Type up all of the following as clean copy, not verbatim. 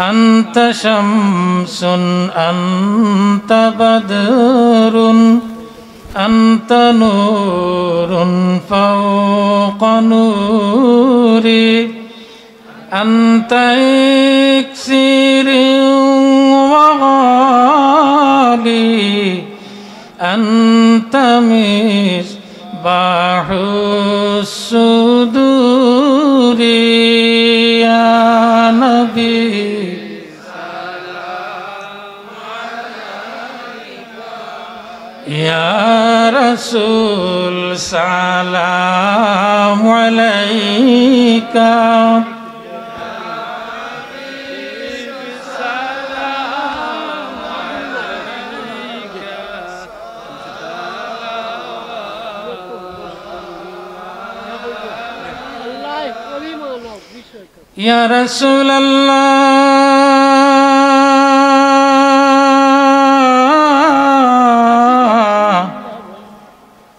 أنت شمس أنت بدر أنت نور فوق نوري أنت إكسير وغالي أنت مصباح الصدور يا نبي يا رسول سلام عليك يا رسول الله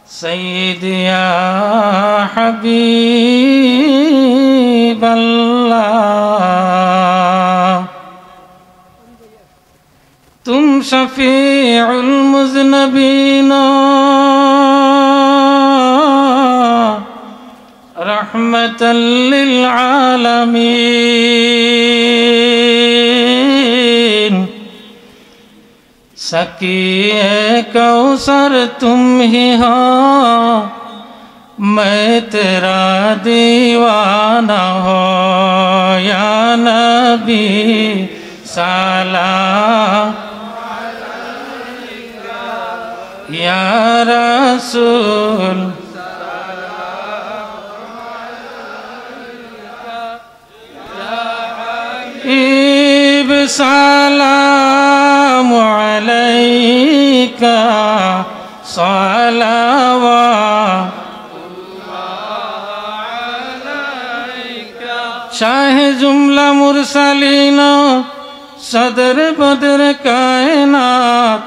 سيدي يا حبيب الله तुम शफीउल मुज़नबीना रहमतल लिल आलमीन सकीए कौसर तुम ही हो मैं तेरा दीवाना हो या नबी सलाम या रसूल हबीब सलाम अलैका सलावत शाह जुमला मुरसलीना सदर बदर कायनात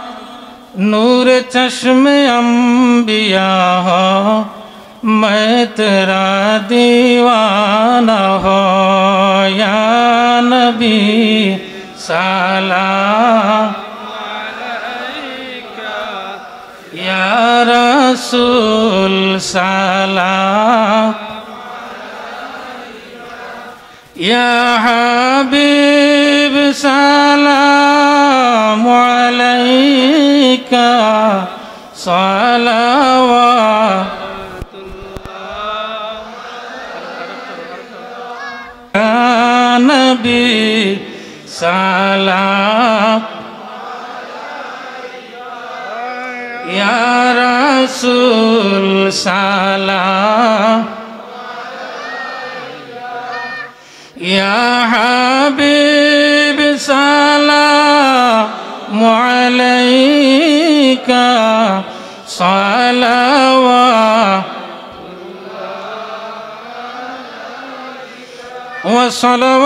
नूर चश्मे अंबिया हो मैं तेरा दीवाना हो या नबी सलाम अलैका या रसूल सलाम या हबीब सलाम अलैका सलावत नबी सलाम या रसूल सलाम या हबीब सलाम अलैका सलावत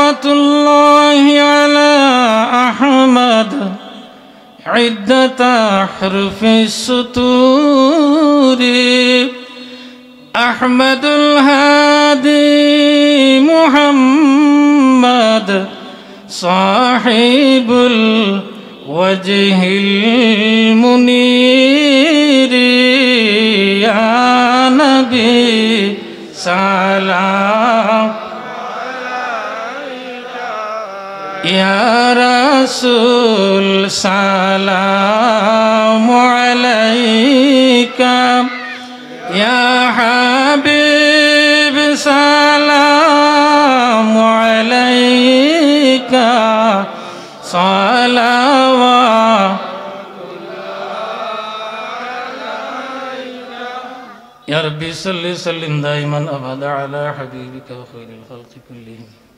वसलवतुल्लाहि अला अहमद इद्दत हर्फ़ि सुतूरी अहमदुल हादी मुहम्मद साहिबुल वजहिल मुनीरी या नबी सलाम या रसूल सलाम अलैका या हबीब सलाम अलैका सलावत या रब्बी सल्लि सल्लिम दाइमन अबदा अला हबीबिका खैरिल खल्क़ि कुल्लिहिम।